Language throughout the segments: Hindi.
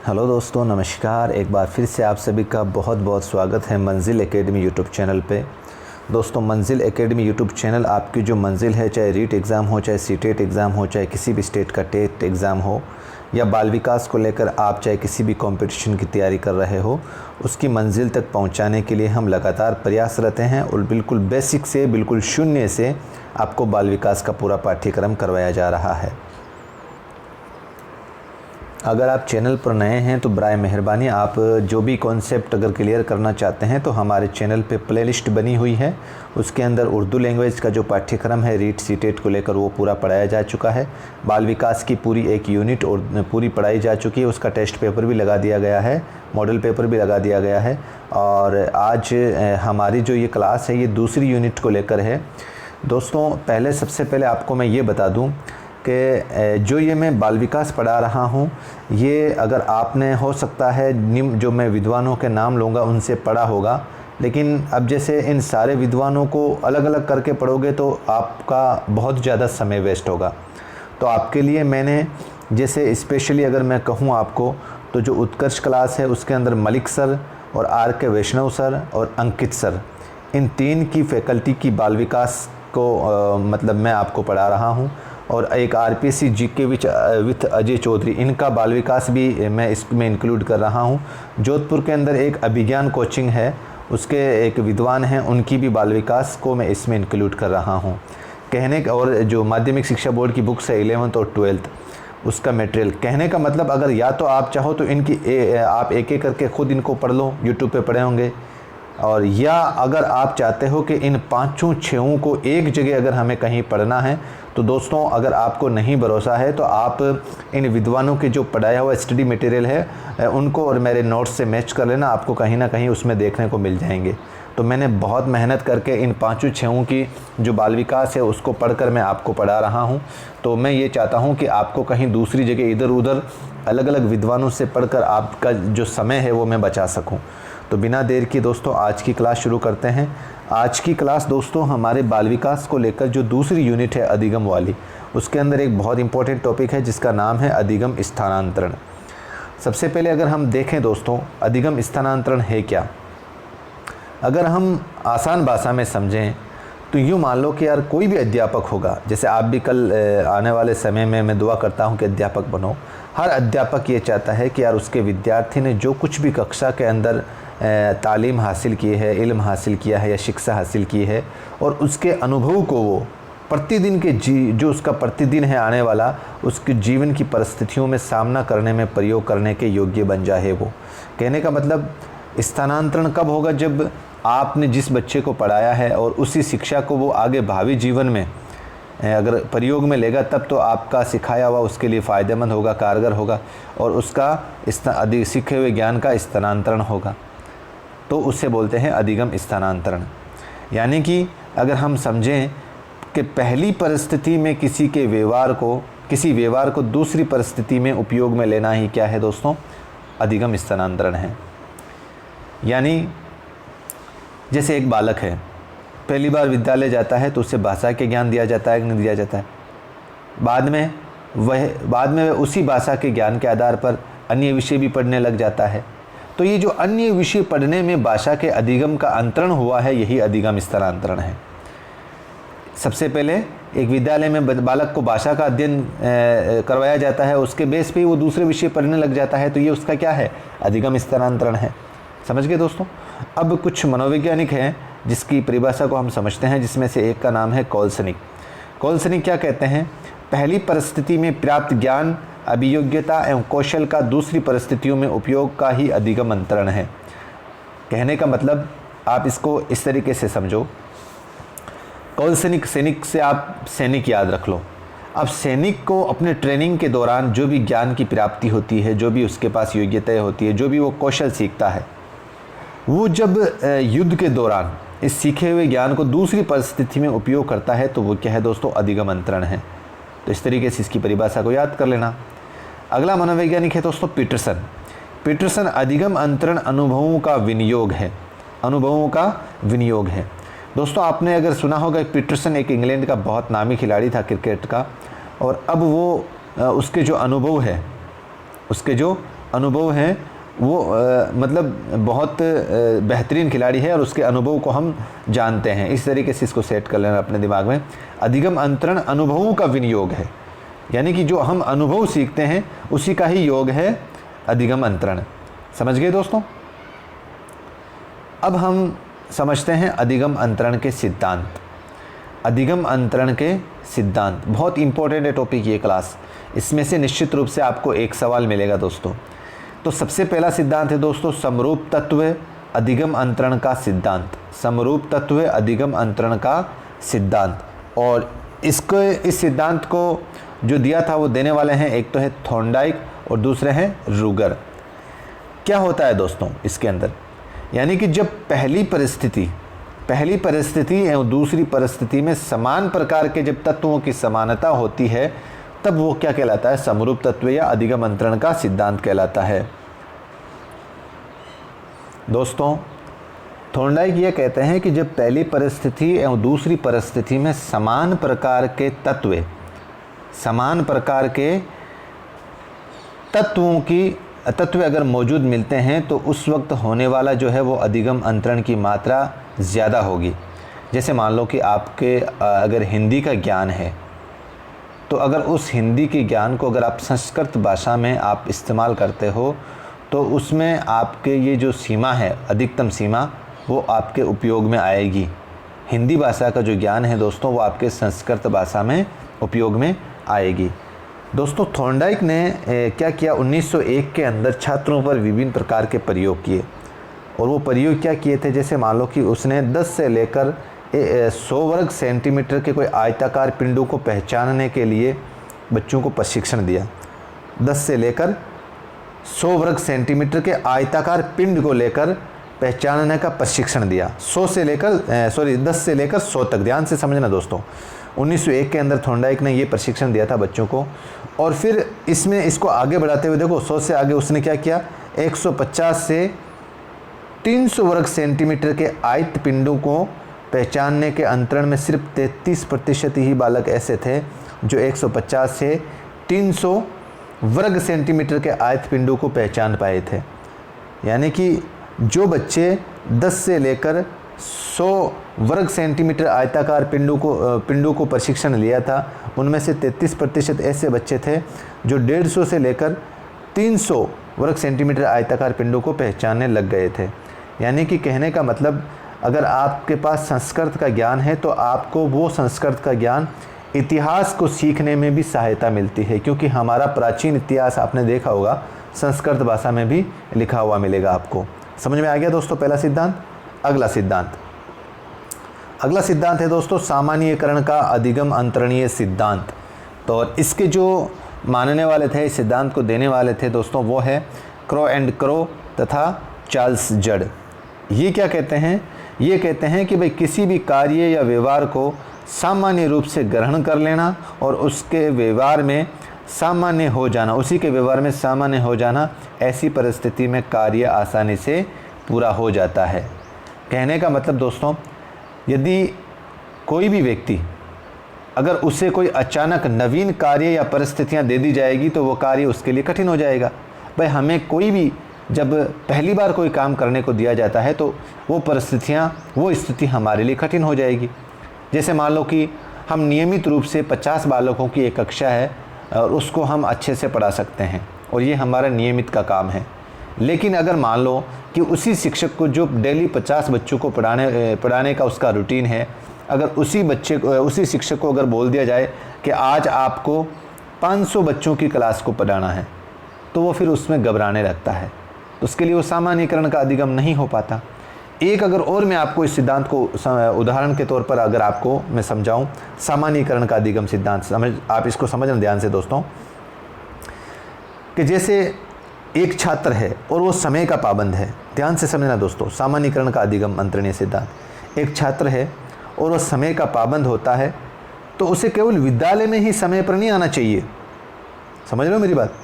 हेलो दोस्तों, नमस्कार। एक बार फिर से आप सभी का बहुत बहुत स्वागत है मंजिल एकेडमी यूट्यूब चैनल पे। दोस्तों, मंजिल एकेडमी यूट्यूब चैनल आपकी जो मंजिल है, चाहे रीट एग्ज़ाम हो, चाहे सीटेट एग्ज़ाम हो, चाहे किसी भी स्टेट का टेट एग्ज़ाम हो, या बाल विकास को लेकर आप चाहे किसी भी कंपटीशन की तैयारी कर रहे हो, उसकी मंजिल तक पहुंचाने के लिए हम लगातार प्रयासरत हैं और बिल्कुल बेसिक से, बिल्कुल शून्य से आपको बाल विकास का पूरा पाठ्यक्रम करवाया जा रहा है। अगर आप चैनल पर नए हैं तो बराए मेहरबानी आप जो भी कॉन्सेप्ट अगर क्लियर करना चाहते हैं तो हमारे चैनल पे प्लेलिस्ट बनी हुई है। उसके अंदर उर्दू लैंग्वेज का जो पाठ्यक्रम है रीट सीटेट को लेकर वो पूरा पढ़ाया जा चुका है। बाल विकास की पूरी एक यूनिट और पूरी पढ़ाई जा चुकी है। उसका टेस्ट पेपर भी लगा दिया गया है, मॉडल पेपर भी लगा दिया गया है। और आज हमारी जो ये क्लास है ये दूसरी यूनिट को लेकर है। दोस्तों, सबसे पहले आपको मैं ये बता दूँ कि जो ये मैं बाल विकास पढ़ा रहा हूँ, ये अगर आपने हो सकता है निम्न जो मैं विद्वानों के नाम लूँगा उनसे पढ़ा होगा, लेकिन अब जैसे इन सारे विद्वानों को अलग अलग करके पढ़ोगे तो आपका बहुत ज़्यादा समय वेस्ट होगा। तो आपके लिए मैंने जैसे स्पेशली अगर मैं कहूँ आपको, तो जो उत्कर्ष क्लास है उसके अंदर मलिक सर और RK वैष्णव सर और अंकित सर, इन तीन की फैकल्टी की बाल विकास को मतलब मैं आपको पढ़ा रहा हूँ। और एक RPC GK with Ajay Chaudhary, इनका बाल विकास भी मैं इसमें इंक्लूड कर रहा हूँ। जोधपुर के अंदर एक अभिज्ञान कोचिंग है, उसके एक विद्वान हैं, उनकी भी बाल विकास को मैं इसमें इंक्लूड कर रहा हूँ। कहने का, और जो माध्यमिक शिक्षा बोर्ड की बुक्स है 11th और 12th, उसका मटेरियल, कहने का मतलब अगर या तो आप चाहो तो इनकी आप एक एक करके ख़ुद इनको पढ़ लो, यूट्यूब पे पढ़े होंगे, और या अगर आप चाहते हो कि इन पाँचों छहों को एक जगह अगर हमें कहीं पढ़ना है, तो दोस्तों अगर आपको नहीं भरोसा है तो आप इन विद्वानों के जो पढ़ाया हुआ स्टडी मटेरियल है उनको और मेरे नोट्स से मैच कर लेना, आपको कहीं ना कहीं उसमें देखने को मिल जाएंगे। तो मैंने बहुत मेहनत करके इन पाँचों छहों की जो बाल विकास है उसको पढ़कर मैं आपको पढ़ा रहा हूँ। तो मैं ये चाहता हूँ कि आपको कहीं दूसरी जगह इधर उधर अलग अलग विद्वानों से पढ़कर आपका जो समय है वो मैं बचा सकूँ। तो बिना देर की दोस्तों आज की क्लास शुरू करते हैं। आज की क्लास दोस्तों हमारे बाल विकास को लेकर जो दूसरी यूनिट है अधिगम वाली, उसके अंदर एक बहुत इंपॉर्टेंट टॉपिक है जिसका नाम है अधिगम स्थानांतरण। सबसे पहले अगर हम देखें दोस्तों, अधिगम स्थानांतरण है क्या। अगर हम आसान भाषा में समझें तो यूँ मान लो कि यार कोई भी अध्यापक होगा, जैसे आप भी कल आने वाले समय में मैं दुआ करता हूँ कि अध्यापक बनो। हर अध्यापक ये चाहता है कि यार उसके विद्यार्थी ने जो कुछ भी कक्षा के अंदर तालीम हासिल की है, इल्म हासिल किया है या शिक्षा हासिल की है, और उसके अनुभव को वो प्रतिदिन के जो उसका प्रतिदिन है आने वाला, उसके जीवन की परिस्थितियों में सामना करने में प्रयोग करने के योग्य बन जाए। वो कहने का मतलब स्थानांतरण कब होगा, जब आपने जिस बच्चे को पढ़ाया है और उसी शिक्षा को वो आगे भावी जीवन में अगर प्रयोग में लेगा, तब तो आपका सिखाया हुआ उसके लिए फ़ायदेमंद होगा, कारगर होगा, और उसका अधिक सीखे हुए ज्ञान का स्थानांतरण होगा। तो उससे बोलते हैं अधिगम स्थानांतरण। यानी कि अगर हम समझें कि पहली परिस्थिति में किसी व्यवहार को दूसरी परिस्थिति में उपयोग में लेना ही क्या है दोस्तों, अधिगम स्थानांतरण है। यानी जैसे एक बालक है, पहली बार विद्यालय जाता है तो उसे भाषा के ज्ञान दिया जाता है कि नहीं दिया जाता है। बाद में वह उसी भाषा के ज्ञान के आधार पर अन्य विषय भी पढ़ने लग जाता है। तो ये जो अन्य विषय पढ़ने में भाषा के अधिगम का अंतरण हुआ है, यही अधिगम स्थानांतरण है। सबसे पहले एक विद्यालय में बालक को भाषा का अध्ययन करवाया जाता है, उसके बेस पे वो दूसरे विषय पढ़ने लग जाता है, तो ये उसका क्या है, अधिगम स्थानांतरण है। समझ गए दोस्तों। अब कुछ मनोवैज्ञानिक हैं जिसकी परिभाषा को हम समझते हैं, जिसमें से एक का नाम है कॉल्सनिक। कॉल्सनिक क्या कहते हैं, पहली परिस्थिति में प्राप्त ज्ञान, अभियोग्यता एवं कौशल का दूसरी परिस्थितियों में उपयोग का ही अधिगम अंतरण है। कहने का मतलब आप इसको इस तरीके से समझो, कॉल्सनिक, सैनिक से आप सैनिक याद रख लो। अब सैनिक को अपने ट्रेनिंग के दौरान जो भी ज्ञान की प्राप्ति होती है, जो भी उसके पास योग्यताएं होती है, जो भी वो कौशल सीखता है, वो जब युद्ध के दौरान इस सीखे हुए ज्ञान को दूसरी परिस्थिति में उपयोग करता है तो वो क्या है दोस्तों, अधिगम अंतरण है। तो इस तरीके से इसकी परिभाषा को याद कर लेना। अगला मनोवैज्ञानिक है दोस्तों पीटरसन। पीटरसन अधिगम अंतरण अनुभवों का विनियोग है। दोस्तों आपने अगर सुना होगा, पीटरसन एक इंग्लैंड का बहुत नामी खिलाड़ी था क्रिकेट का, और अब वो उसके जो अनुभव है, उसके जो अनुभव हैं वो मतलब बहुत बेहतरीन खिलाड़ी है और उसके अनुभव को हम जानते हैं। इस तरीके से इसको सेट कर लेना अपने दिमाग में। अधिगम अंतरण अनुभवों का विनियोग है, यानी कि जो हम अनुभव सीखते हैं उसी का ही योग है अधिगम अंतरण। समझ गए दोस्तों? अब हम समझते हैं अधिगम अंतरण के सिद्धांत। अधिगम अंतरण के सिद्धांत बहुत इंपॉर्टेंट है टॉपिक ये क्लास। इसमें से निश्चित रूप से आपको एक सवाल मिलेगा दोस्तों। तो सबसे पहला सिद्धांत है दोस्तों समरूप तत्व अधिगम अंतरण का सिद्धांत। समरूप तत्व अधिगम अंतरण का सिद्धांत। और इसको इस सिद्धांत को जो दिया था वो देने वाले हैं, एक तो है थॉर्नडाइक और दूसरे हैं रूगर। क्या होता है दोस्तों इसके अंदर, यानी कि जब पहली परिस्थिति एवं दूसरी परिस्थिति में समान प्रकार के जब तत्वों की समानता होती है तब वो क्या कहलाता है, समरूप तत्व या अधिगम अंतरण का सिद्धांत कहलाता है। दोस्तों थॉर्नडाइक ये कहते हैं कि जब पहली परिस्थिति एवं दूसरी परिस्थिति में समान प्रकार के तत्व अगर मौजूद मिलते हैं तो उस वक्त होने वाला जो है वो अधिगम अंतरण की मात्रा ज़्यादा होगी। जैसे मान लो कि आपके अगर हिंदी का ज्ञान है तो अगर उस हिंदी के ज्ञान को अगर आप संस्कृत भाषा में आप इस्तेमाल करते हो तो उसमें आपके ये जो सीमा है, अधिकतम सीमा, वो आपके उपयोग में आएगी। हिंदी भाषा का जो ज्ञान है दोस्तों वो आपके संस्कृत भाषा में उपयोग में आएगी। दोस्तों थॉर्नडाइक ने क्या किया, 1901 के अंदर छात्रों पर विभिन्न प्रकार के प्रयोग किए। और वो प्रयोग क्या किए थे, जैसे मान लो कि उसने 10 से लेकर 100 वर्ग सेंटीमीटर के कोई आयताकार पिंडों को पहचानने के लिए बच्चों को प्रशिक्षण दिया। 10 से लेकर 100 वर्ग सेंटीमीटर के आयताकार पिंड को लेकर पहचानने का प्रशिक्षण दिया। 10 से लेकर 100 तक, ध्यान से समझना दोस्तों। 1901 के अंदर थॉर्नडाइक ने ये प्रशिक्षण दिया था बच्चों को। और फिर इसको आगे बढ़ाते हुए देखो 100 से आगे उसने क्या किया, 150 से 300 वर्ग सेंटीमीटर के आयत पिंडों को पहचानने के अंतरण में सिर्फ 33% ही बालक ऐसे थे जो 150 से 300 वर्ग सेंटीमीटर के आयत पिंडों को पहचान पाए थे। यानी कि जो बच्चे 10 से लेकर 100 वर्ग सेंटीमीटर आयताकार पिंडों को प्रशिक्षण लिया था उनमें से 33% ऐसे बच्चे थे जो 150 से लेकर 300 वर्ग सेंटीमीटर आयताकार पिंडों को पहचानने लग गए थे। यानी कि कहने का मतलब, अगर आपके पास संस्कृत का ज्ञान है तो आपको वो संस्कृत का ज्ञान इतिहास को सीखने में भी सहायता मिलती है, क्योंकि हमारा प्राचीन इतिहास आपने देखा होगा संस्कृत भाषा में भी लिखा हुआ मिलेगा आपको। समझ में आ गया दोस्तों पहला सिद्धांत। अगला सिद्धांत है दोस्तों सामान्यीकरण का अधिगम अंतरणीय सिद्धांत। तो इसके जो मानने वाले थे, इस सिद्धांत को देने वाले थे दोस्तों, वो है क्रो तथा चार्ल्स जड। ये क्या कहते हैं, ये कहते हैं कि भाई किसी भी कार्य या व्यवहार को सामान्य रूप से ग्रहण कर लेना और उसके व्यवहार में सामान्य हो जाना, ऐसी परिस्थिति में कार्य आसानी से पूरा हो जाता है। कहने का मतलब दोस्तों, यदि कोई भी व्यक्ति अगर उसे कोई अचानक नवीन कार्य या परिस्थितियां दे दी जाएगी तो वो कार्य उसके लिए कठिन हो जाएगा। भाई हमें कोई भी जब पहली बार कोई काम करने को दिया जाता है तो वो स्थिति हमारे लिए कठिन हो जाएगी। जैसे मान लो कि हम नियमित रूप से 50 बालकों की एक कक्षा है और उसको हम अच्छे से पढ़ा सकते हैं और ये हमारा नियमित का काम है। लेकिन अगर मान लो कि उसी शिक्षक को जो डेली 50 बच्चों को पढ़ाने का उसका रूटीन है, अगर उसी शिक्षक को अगर बोल दिया जाए कि आज आपको 500 बच्चों की क्लास को पढ़ाना है, तो वो फिर उसमें घबराने लगता है। तो उसके लिए वो सामान्यीकरण का अधिगम नहीं हो पाता। एक अगर और मैं आपको इस सिद्धांत को उदाहरण के तौर पर अगर आपको मैं समझाऊं, सामान्यीकरण का अधिगम सिद्धांत आप इसको समझना ध्यान से दोस्तों, कि जैसे एक छात्र है और वो समय का पाबंद है। ध्यान से समझना दोस्तों, सामान्यीकरण का अधिगम अंतरणीय सिद्धांत। एक छात्र है और वो समय का पाबंद होता है तो उसे केवल विद्यालय में ही समय पर नहीं आना चाहिए। समझ रहे हो मेरी बात?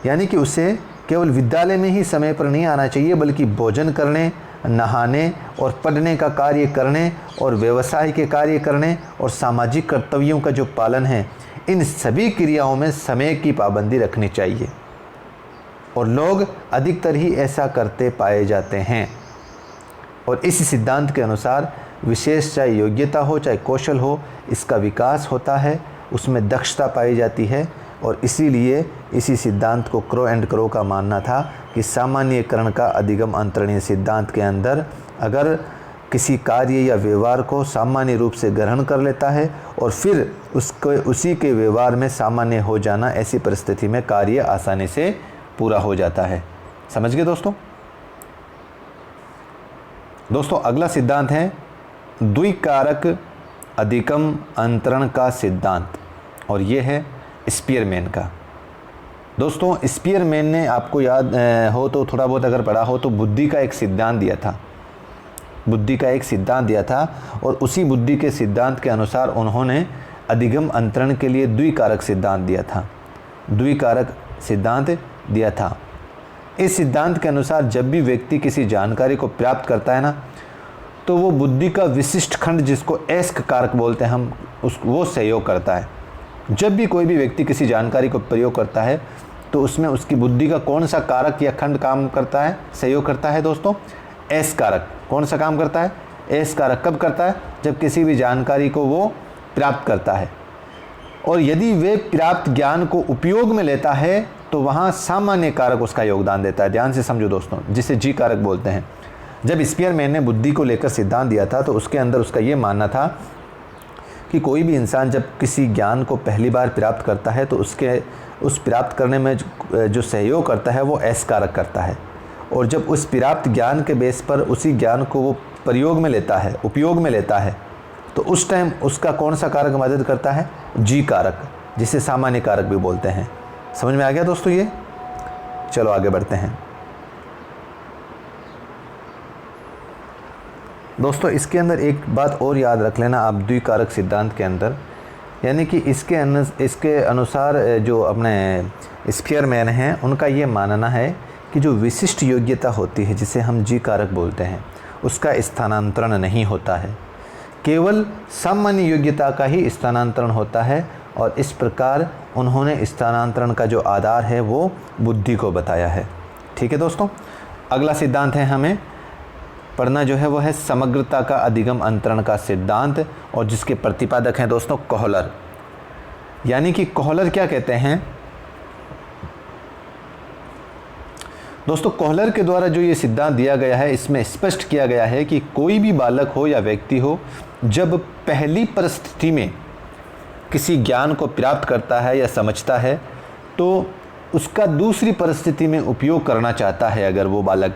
यानी कि उसे केवल विद्यालय में ही समय पर नहीं आना चाहिए, बल्कि भोजन करने, नहाने और पढ़ने का कार्य करने और व्यवसाय के कार्य करने और सामाजिक कर्तव्यों का जो पालन है, इन सभी क्रियाओं में समय की पाबंदी रखनी चाहिए। और लोग अधिकतर ही ऐसा करते पाए जाते हैं। और इस सिद्धांत के अनुसार विशेष चाहे योग्यता हो चाहे कौशल हो, इसका विकास होता है, उसमें दक्षता पाई जाती है। और इसीलिए इसी सिद्धांत को क्रो एंड क्रो का मानना था कि सामान्यीकरण का अधिगम अंतरणीय सिद्धांत के अंदर अगर किसी कार्य या व्यवहार को सामान्य रूप से ग्रहण कर लेता है और फिर उसको उसी के व्यवहार में सामान्य हो जाना, ऐसी परिस्थिति में कार्य आसानी से पूरा हो जाता है। समझ गए दोस्तों? दोस्तों अगला सिद्धांत है द्विकारक अधिगम अंतरण का सिद्धांत, और ये है स्पीयरमैन का। दोस्तों स्पीयरमैन ने, आपको याद हो तो, थोड़ा बहुत अगर पढ़ा हो तो, बुद्धि का एक सिद्धांत दिया था, बुद्धि का एक सिद्धांत दिया था। और उसी बुद्धि के सिद्धांत के अनुसार उन्होंने अधिगम अंतरण के लिए द्विकारक सिद्धांत दिया था, द्विकारक सिद्धांत दिया था। इस सिद्धांत के अनुसार जब भी व्यक्ति किसी जानकारी को प्राप्त करता है ना, तो वो बुद्धि का विशिष्ट खंड, जिसको एस्क कारक बोलते हैं हम, वो सहयोग करता है। जब भी कोई भी व्यक्ति किसी जानकारी को प्रयोग करता है तो उसमें उसकी बुद्धि का कौन सा कारक या खंड काम करता है, सहयोग करता है दोस्तों? एस कारक। कौन सा काम करता है? एस कारक। कब करता है? जब किसी भी जानकारी को वो प्राप्त करता है। और यदि वे प्राप्त ज्ञान को उपयोग में लेता है तो वहाँ सामान्य कारक उसका योगदान देता है। ध्यान से समझो दोस्तों, जिसे जी कारक बोलते हैं। जब स्पीयरमैन ने बुद्धि को लेकर सिद्धांत दिया था तो उसके अंदर उसका ये मानना था कि कोई भी इंसान जब किसी ज्ञान को पहली बार प्राप्त करता है तो उस प्राप्त करने में जो सहयोग करता है वो एस कारक करता है। और जब उस प्राप्त ज्ञान के बेस पर उसी ज्ञान को वो प्रयोग में लेता है, उपयोग में लेता है, तो उस टाइम उसका कौन सा कारक मदद करता है? जी कारक, जिसे सामान्य कारक भी बोलते हैं। समझ में आ गया दोस्तों ये? चलो आगे बढ़ते हैं। दोस्तों इसके अंदर एक बात और याद रख लेना आप द्विकारक सिद्धांत के अंदर, यानी कि इसके अनुसार जो अपने स्पीयरमैन हैं उनका ये मानना है कि जो विशिष्ट योग्यता होती है, जिसे हम जी कारक बोलते हैं, उसका स्थानांतरण नहीं होता है, केवल सामान्य योग्यता का ही स्थानांतरण होता है। और इस प्रकार उन्होंने स्थानांतरण का जो आधार है वो बुद्धि को बताया है। ठीक है दोस्तों, अगला सिद्धांत है हमें पढ़ना जो है वो है समग्रता का अधिगम अंतरण का सिद्धांत, और जिसके प्रतिपादक हैं दोस्तों कोहलर। यानी कि कोहलर क्या कहते हैं दोस्तों? कोहलर के द्वारा जो ये सिद्धांत दिया गया है, इसमें स्पष्ट किया गया है कि कोई भी बालक हो या व्यक्ति हो, जब पहली परिस्थिति में किसी ज्ञान को प्राप्त करता है या समझता है, तो उसका दूसरी परिस्थिति में उपयोग करना चाहता है अगर वो बालक,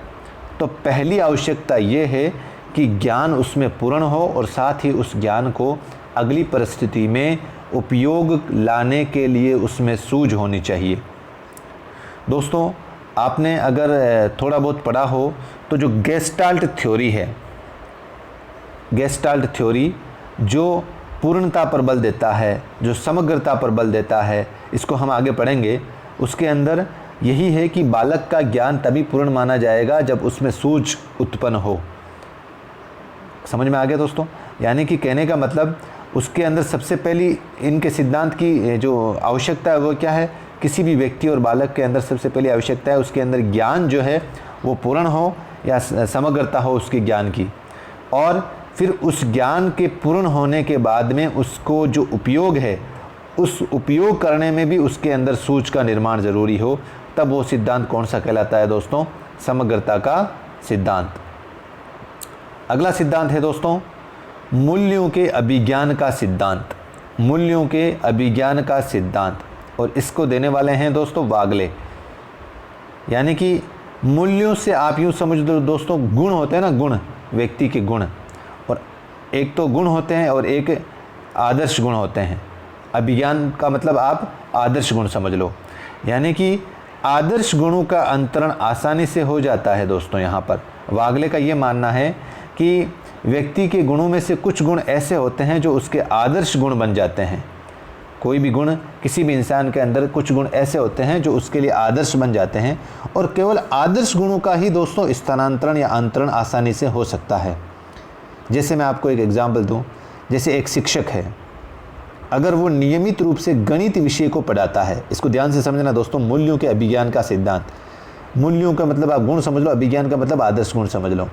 तो पहली आवश्यकता ये है कि ज्ञान उसमें पूर्ण हो और साथ ही उस ज्ञान को अगली परिस्थिति में उपयोग लाने के लिए उसमें सूझ होनी चाहिए। दोस्तों आपने अगर थोड़ा बहुत पढ़ा हो तो जो गेस्टाल्ट थ्योरी है, गेस्टाल्ट थ्योरी जो पूर्णता पर बल देता है, जो समग्रता पर बल देता है, इसको हम आगे पढ़ेंगे। उसके अंदर यही है कि बालक का ज्ञान तभी पूर्ण माना जाएगा जब उसमें सूझ उत्पन्न हो। समझ में आ गया दोस्तों? यानी कि कहने का मतलब उसके अंदर सबसे पहली इनके सिद्धांत की जो आवश्यकता है वो क्या है? किसी भी व्यक्ति और बालक के अंदर सबसे पहली आवश्यकता है उसके अंदर ज्ञान जो है वो पूर्ण हो या समग्रता हो उसके ज्ञान की, और फिर उस ज्ञान के पूर्ण होने के बाद में उसको जो उपयोग है, उस उपयोग करने में भी उसके अंदर सूझ का निर्माण ज़रूरी हो। तब वो सिद्धांत कौन सा कहलाता है दोस्तों? समग्रता का सिद्धांत। अगला सिद्धांत है दोस्तों मूल्यों के अभिज्ञान का सिद्धांत। मूल्यों के अभिज्ञान का सिद्धांत, और इसको देने वाले हैं दोस्तों वागले। यानी कि मूल्यों से आप यूँ समझ दो दोस्तों, गुण होते हैं ना, गुण, व्यक्ति के गुण, और एक तो गुण होते हैं और एक आदर्श गुण होते हैं। अभिज्ञान का मतलब आप आदर्श गुण समझ लो। यानी कि आदर्श गुणों का अंतरण आसानी से हो जाता है दोस्तों। यहाँ पर वागले का ये मानना है कि व्यक्ति के गुणों में से कुछ गुण ऐसे होते हैं जो उसके आदर्श गुण बन जाते हैं। कोई भी गुण, किसी भी इंसान के अंदर कुछ गुण ऐसे होते हैं जो उसके लिए आदर्श बन जाते हैं, और केवल आदर्श गुणों का ही दोस्तों स्थानांतरण या अंतरण आसानी से हो सकता है। जैसे मैं आपको एक एग्जाम्पल दूँ, जैसे एक शिक्षक है, अगर वो नियमित रूप से गणित विषय को पढ़ाता है, इसको ध्यान से समझना दोस्तों, मूल्यों के अभिज्ञान का सिद्धांत। मूल्यों का मतलब आप गुण समझ लो, अभिज्ञान का मतलब आदर्श गुण समझ लो।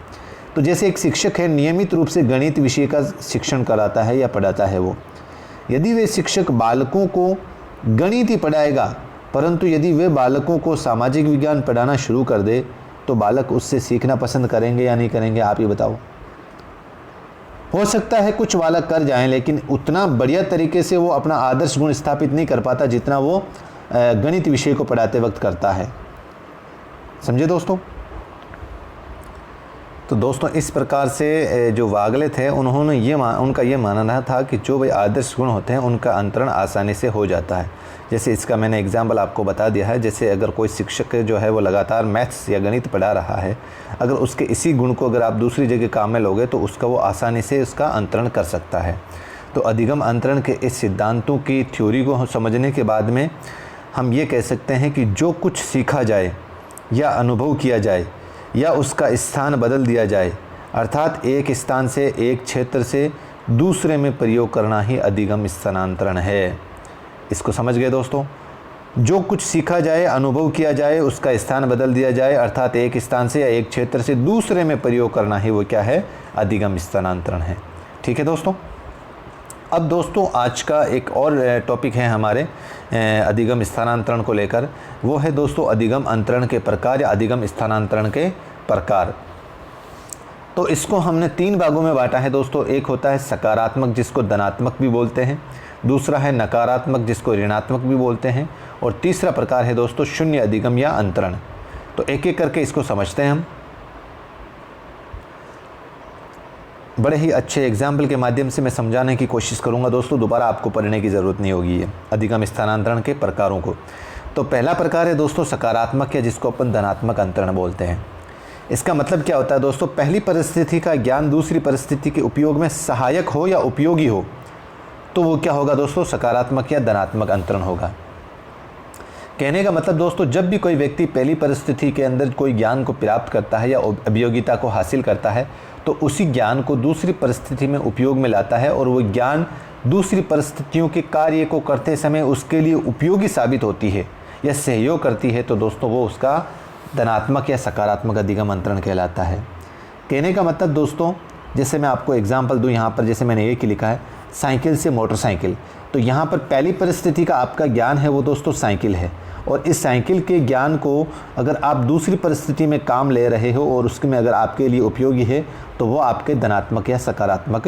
तो जैसे एक शिक्षक है नियमित रूप से गणित विषय का शिक्षण कराता है या पढ़ाता है, वो यदि वे शिक्षक बालकों को गणित ही पढ़ाएगा, परंतु यदि वे बालकों को सामाजिक विज्ञान पढ़ाना शुरू कर दे तो बालक उससे सीखना पसंद करेंगे या नहीं करेंगे, आप ही बताओ। हो सकता है कुछ बालक कर जाएं, लेकिन उतना बढ़िया तरीके से वो अपना आदर्श गुण स्थापित नहीं कर पाता जितना वो गणित विषय को पढ़ाते वक्त करता है। समझे दोस्तों? तो दोस्तों इस प्रकार से जो वागले थे उन्होंने उनका ये मानना था कि जो भाई आदर्श गुण होते हैं उनका अंतरण आसानी से हो जाता है। जैसे इसका मैंने एग्जाम्पल आपको बता दिया है। जैसे अगर कोई शिक्षक जो है वो लगातार मैथ्स या गणित पढ़ा रहा है, अगर उसके इसी गुण को अगर आप दूसरी जगह काम में लोगे तो उसका वो आसानी से उसका अंतरण कर सकता है। तो अधिगम अंतरण के इस सिद्धांतों की थ्योरी को समझने के बाद में हम ये कह सकते हैं कि जो कुछ सीखा जाए या अनुभव किया जाए या उसका स्थान बदल दिया जाए, अर्थात एक स्थान से एक क्षेत्र से दूसरे में प्रयोग करना ही अधिगम स्थानांतरण है। इसको समझ गए दोस्तों? जो कुछ सीखा जाए, अनुभव किया जाए, उसका स्थान बदल दिया जाए, अर्थात एक स्थान से या एक क्षेत्र से दूसरे में प्रयोग करना ही वो क्या है? अधिगम स्थानांतरण है। ठीक है दोस्तों। अब दोस्तों आज का एक और टॉपिक है हमारे अधिगम स्थानांतरण को लेकर, वो है दोस्तों अधिगम अंतरण के प्रकार या अधिगम स्थानांतरण के प्रकार। तो इसको हमने 3 भागों में बांटा है दोस्तों। एक होता है सकारात्मक जिसको धनात्मक भी बोलते हैं, दूसरा है नकारात्मक जिसको ऋणात्मक भी बोलते हैं, और तीसरा प्रकार है दोस्तों शून्य अधिगम या अंतरण। तो एक एक करके इसको समझते हैं हम। बड़े ही अच्छे एग्जाम्पल के माध्यम से मैं समझाने की कोशिश करूंगा दोस्तों, दोबारा आपको पढ़ने की ज़रूरत नहीं होगी ये अधिगम स्थानांतरण के प्रकारों को। तो पहला प्रकार है दोस्तों सकारात्मक या जिसको अपन धनात्मक अंतरण बोलते हैं। इसका मतलब क्या होता है दोस्तों? पहली परिस्थिति का ज्ञान दूसरी परिस्थिति के उपयोग में सहायक हो या उपयोगी हो तो वो क्या होगा दोस्तों? सकारात्मक या धनात्मक अंतरण होगा। कहने का मतलब दोस्तों, जब भी कोई व्यक्ति पहली परिस्थिति के अंदर कोई ज्ञान को प्राप्त करता है या उपयोगिता को हासिल करता है तो उसी ज्ञान को दूसरी परिस्थिति में उपयोग में लाता है और वो ज्ञान दूसरी परिस्थितियों के कार्य को करते समय उसके लिए उपयोगी साबित होती है या सहयोग करती है, तो दोस्तों वो उसका धनात्मक या सकारात्मक अधिगम अंतरण कहलाता है। कहने का मतलब दोस्तों, जैसे मैं आपको एग्जाम्पल दूँ यहाँ पर, जैसे मैंने एक ही लिखा है साइकिल से मोटरसाइकिल। तो यहाँ पर पहली परिस्थिति का आपका ज्ञान है वो दोस्तों साइकिल है, और इस साइकिल के ज्ञान को अगर आप दूसरी परिस्थिति में काम ले रहे हो और उसके में अगर आपके लिए उपयोगी है तो वो आपके धनात्मक या सकारात्मक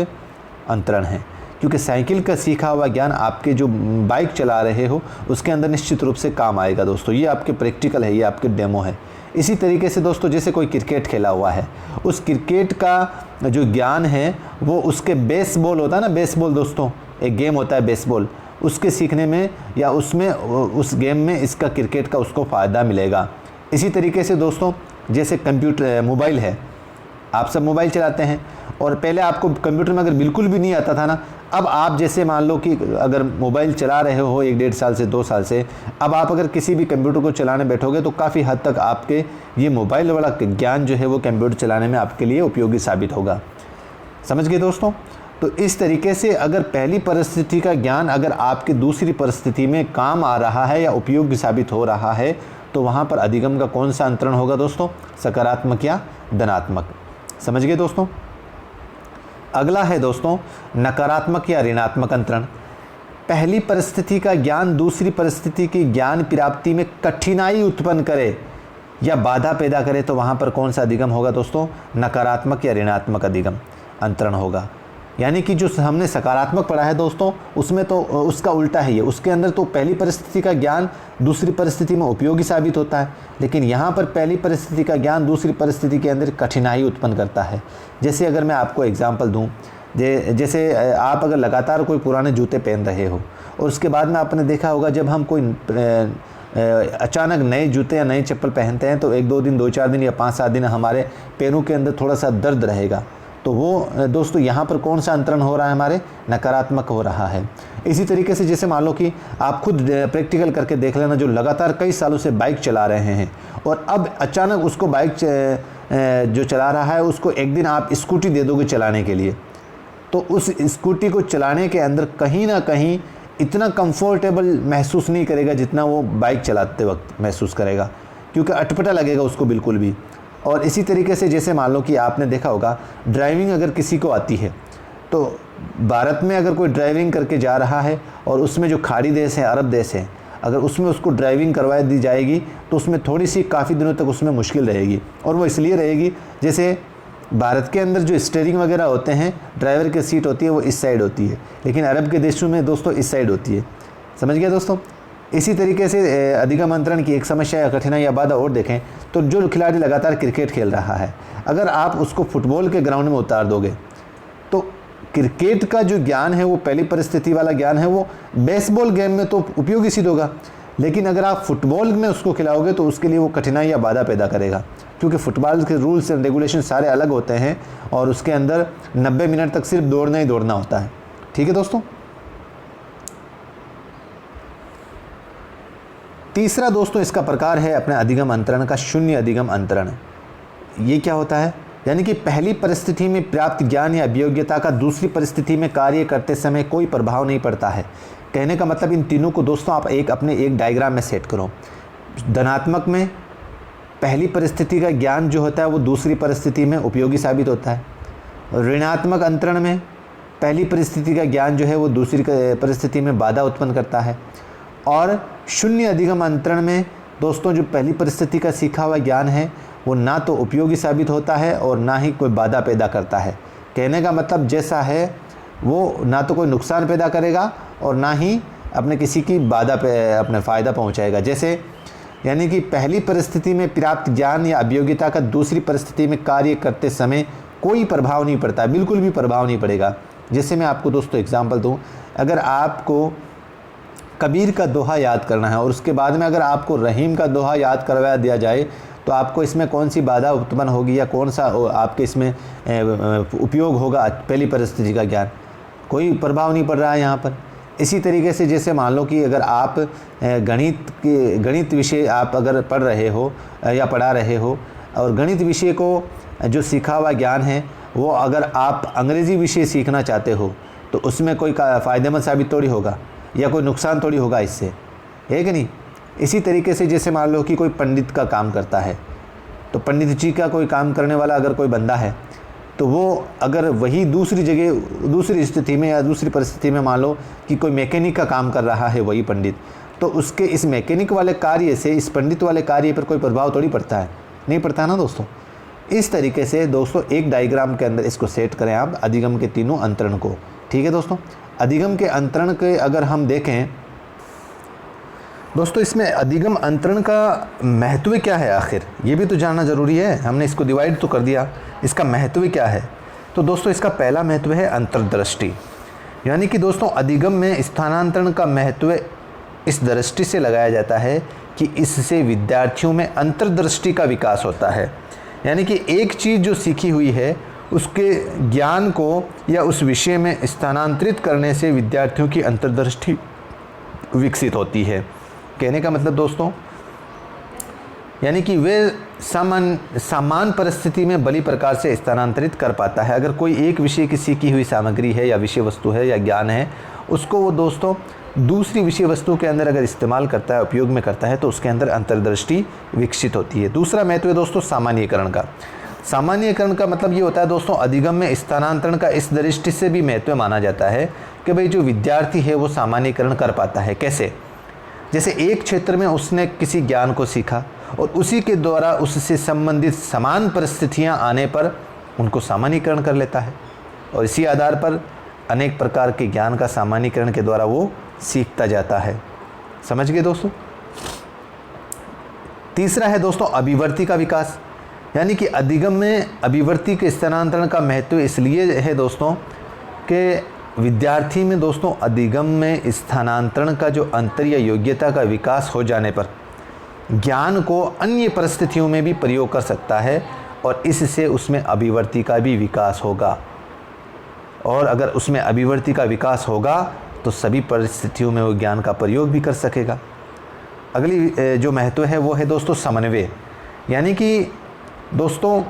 अंतरण है। क्योंकि साइकिल का सीखा हुआ ज्ञान आपके जो बाइक चला रहे हो उसके अंदर निश्चित रूप से काम आएगा दोस्तों। ये आपके प्रैक्टिकल है, ये आपके डेमो है। इसी तरीके से दोस्तों जैसे कोई क्रिकेट खेला हुआ है, उस क्रिकेट का जो ज्ञान है वो उसके बेसबॉल होता है ना, बेसबॉल दोस्तों एक गेम होता है बेसबॉल, उसके सीखने में या उसमें उस गेम में इसका क्रिकेट का उसको फ़ायदा मिलेगा। इसी तरीके से दोस्तों जैसे कंप्यूटर मोबाइल है, आप सब मोबाइल चलाते हैं और पहले आपको कंप्यूटर में अगर बिल्कुल भी नहीं आता था ना, अब आप जैसे मान लो कि अगर मोबाइल चला रहे हो 1-1.5 साल से 2 साल से, अब आप अगर किसी भी कंप्यूटर को चलाने बैठोगे तो काफ़ी हद तक आपके ये मोबाइल वाला ज्ञान जो है वो कंप्यूटर चलाने में आपके लिए उपयोगी साबित होगा। समझ गए दोस्तों? तो इस तरीके से अगर पहली परिस्थिति का ज्ञान अगर आपकी दूसरी परिस्थिति में काम आ रहा है या उपयोगी साबित हो रहा है तो वहाँ पर अधिगम का कौन सा अंतरण होगा दोस्तों? सकारात्मक या धनात्मक। समझ गए दोस्तों? अगला है दोस्तों नकारात्मक या ऋणात्मक अंतरण। पहली परिस्थिति का ज्ञान दूसरी परिस्थिति की ज्ञान प्राप्ति में कठिनाई उत्पन्न करे या बाधा पैदा करे तो वहाँ पर कौन सा अधिगम होगा दोस्तों? नकारात्मक या ऋणात्मक अधिगम अंतरण होगा। यानी कि जो हमने सकारात्मक पढ़ा है दोस्तों उसमें तो उसका उल्टा है, ये उसके अंदर तो पहली परिस्थिति का ज्ञान दूसरी परिस्थिति में उपयोगी साबित होता है, लेकिन यहाँ पर पहली परिस्थिति का ज्ञान दूसरी परिस्थिति के अंदर कठिनाई उत्पन्न करता है। जैसे अगर मैं आपको एग्जांपल दूँ, जैसे आप अगर लगातार कोई पुराने जूते पहन रहे हो और उसके बाद में आपने देखा होगा जब हम कोई अचानक नए जूते या नई चप्पल पहनते हैं तो 1-2 दिन 2-4 दिन या 5-7 दिन हमारे पैरों के अंदर थोड़ा सा दर्द रहेगा। तो वो दोस्तों यहाँ पर कौन सा अंतरण हो रहा है? हमारे नकारात्मक हो रहा है। इसी तरीके से जैसे मान लो कि आप खुद प्रैक्टिकल करके देख लेना, जो लगातार कई सालों से बाइक चला रहे हैं और अब अचानक उसको बाइक जो चला रहा है उसको एक दिन आप स्कूटी दे दोगे चलाने के लिए, तो उस स्कूटी को चलाने के अंदर कहीं ना कहीं इतना कंफर्टेबल महसूस नहीं करेगा जितना वो बाइक चलाते वक्त महसूस करेगा। क्योंकि अटपटा लगेगा उसको बिल्कुल भी। और इसी तरीके से जैसे मान लो कि आपने देखा होगा ड्राइविंग अगर किसी को आती है, तो भारत में अगर कोई ड्राइविंग करके जा रहा है और उसमें जो खाड़ी देश है, अरब देश है, अगर उसमें उसको ड्राइविंग करवा दी जाएगी तो उसमें थोड़ी सी काफ़ी दिनों तक उसमें मुश्किल रहेगी। और वो इसलिए रहेगी, जैसे भारत के अंदर जो स्टीयरिंग वगैरह होते हैं, ड्राइवर की सीट होती है वो इस साइड होती है, लेकिन अरब के देशों में दोस्तों इस साइड होती है। समझ गए दोस्तों। इसी तरीके से अधिगम अंतरण की एक समस्या या कठिनाई या बाधा और देखें तो जो खिलाड़ी लगातार क्रिकेट खेल रहा है, अगर आप उसको फुटबॉल के ग्राउंड में उतार दोगे तो क्रिकेट का जो ज्ञान है वो पहली परिस्थिति वाला ज्ञान है वो बेसबॉल गेम में तो उपयोगी सिद्ध होगा, लेकिन अगर आप फुटबॉल में उसको खिलाओगे तो उसके लिए वो कठिनाई या बाधा पैदा करेगा, क्योंकि फुटबॉल के रूल्स एंड रेगुलेशन सारे अलग होते हैं और उसके अंदर 90 मिनट तक सिर्फ दौड़ना ही दौड़ना होता है। ठीक है दोस्तों। तीसरा दोस्तों इसका प्रकार है अपने अधिगम अंतरण का शून्य अधिगम अंतरण। ये क्या होता है? यानी कि पहली परिस्थिति में प्राप्त ज्ञान या अभियोग्यता का दूसरी परिस्थिति में कार्य करते समय कोई प्रभाव नहीं पड़ता है। कहने का मतलब इन तीनों को दोस्तों आप अपने एक डायग्राम में सेट करो। धनात्मक में पहली परिस्थिति का ज्ञान जो होता है वो दूसरी परिस्थिति में उपयोगी साबित होता है। ऋणात्मक अंतरण में पहली परिस्थिति का ज्ञान जो है वो दूसरी परिस्थिति में बाधा उत्पन्न करता है। और शून्य अधिगम अंतरण में दोस्तों जो पहली परिस्थिति का सीखा हुआ ज्ञान है वो ना तो उपयोगी साबित होता है और ना ही कोई बाधा पैदा करता है। कहने का मतलब जैसा है वो ना तो कोई नुकसान पैदा करेगा और ना ही अपने किसी की बाधा पे अपने फ़ायदा पहुंचाएगा। जैसे यानी कि पहली परिस्थिति में प्राप्त ज्ञान या अभियोग्यता का दूसरी परिस्थिति में कार्य करते समय कोई प्रभाव नहीं पड़ता, बिल्कुल भी प्रभाव नहीं पड़ेगा। जैसे मैं आपको दोस्तों एग्जाम्पल दूँ, अगर आपको कबीर का दोहा याद करना है और उसके बाद में अगर आपको रहीम का दोहा याद करवा दिया जाए तो आपको इसमें कौन सी बाधा उत्पन्न होगी या कौन सा आपके इसमें उपयोग होगा? पहली परिस्थिति का ज्ञान, कोई प्रभाव नहीं पड़ रहा है यहाँ पर। इसी तरीके से जैसे मान लो कि अगर आप गणित विषय आप अगर पढ़ रहे हो या पढ़ा रहे हो और गणित विषय को जो सीखा हुआ ज्ञान है वो अगर आप अंग्रेज़ी विषय सीखना चाहते हो तो उसमें कोई फ़ायदेमंद साबित थोड़ी होगा या कोई नुकसान थोड़ी होगा इससे, है कि नहीं। इसी तरीके से जैसे मान लो कि कोई पंडित का काम करता है, तो पंडित जी का कोई काम करने वाला अगर कोई बंदा है तो वो अगर वही दूसरी जगह दूसरी स्थिति में या दूसरी परिस्थिति में मान लो कि कोई मैकेनिक का काम कर रहा है वही पंडित, तो उसके इस मैकेनिक वाले कार्य से इस पंडित वाले कार्य पर कोई प्रभाव थोड़ी पड़ता है, नहीं पड़ता ना दोस्तों। इस तरीके से दोस्तों एक डायग्राम के अंदर इसको सेट करें आप अधिगम के तीनों अंतरण को। ठीक है दोस्तों। अधिगम के अंतरण के अगर हम देखें दोस्तों, इसमें अधिगम अंतरण का महत्व क्या है आखिर, ये भी तो जानना ज़रूरी है। हमने इसको डिवाइड तो कर दिया, इसका महत्व क्या है? तो दोस्तों इसका पहला महत्व है अंतर्दृष्टि। यानी कि दोस्तों अधिगम में स्थानांतरण का महत्व इस दृष्टि से लगाया जाता है कि इससे विद्यार्थियों में अंतर्दृष्टि का विकास होता है। यानी कि एक चीज़ जो सीखी हुई है उसके ज्ञान को या उस विषय में स्थानांतरित करने से विद्यार्थियों की अंतर्दृष्टि विकसित होती है। कहने का मतलब दोस्तों यानी कि वे समान परिस्थिति में भली प्रकार से स्थानांतरित कर पाता है। अगर कोई एक विषय की सीखी हुई सामग्री है या विषय वस्तु है या ज्ञान है, उसको वो दोस्तों दूसरी विषय वस्तु के अंदर अगर इस्तेमाल करता है, उपयोग में करता है, तो उसके अंदर अंतर्दृष्टि विकसित होती है। दूसरा महत्व है दोस्तों सामान्यीकरण का। सामान्यीकरण का मतलब ये होता है दोस्तों अधिगम में स्थानांतरण का इस दृष्टि से भी महत्व माना जाता है कि भाई जो विद्यार्थी है वो सामान्यीकरण कर पाता है। कैसे? जैसे एक क्षेत्र में उसने किसी ज्ञान को सीखा और उसी के द्वारा उससे संबंधित समान परिस्थितियां आने पर उनको सामान्यीकरण कर लेता है और इसी आधार पर अनेक प्रकार के ज्ञान का सामान्यीकरण के द्वारा वो सीखता जाता है। समझ गए दोस्तों। तीसरा है दोस्तों अभिवर्ती का विकास। यानी कि अधिगम में अभिवर्ती के स्थानांतरण का महत्व इसलिए है दोस्तों कि विद्यार्थी में दोस्तों अधिगम में स्थानांतरण का जो अंतर या योग्यता का विकास हो जाने पर ज्ञान को अन्य परिस्थितियों में भी प्रयोग कर सकता है और इससे उसमें अभिवर्ती का भी विकास होगा। और अगर उसमें अभिवर्ती का विकास होगा तो सभी परिस्थितियों में वो ज्ञान का प्रयोग भी कर सकेगा। अगली जो महत्व है वो है दोस्तों समन्वय। यानी कि दोस्तों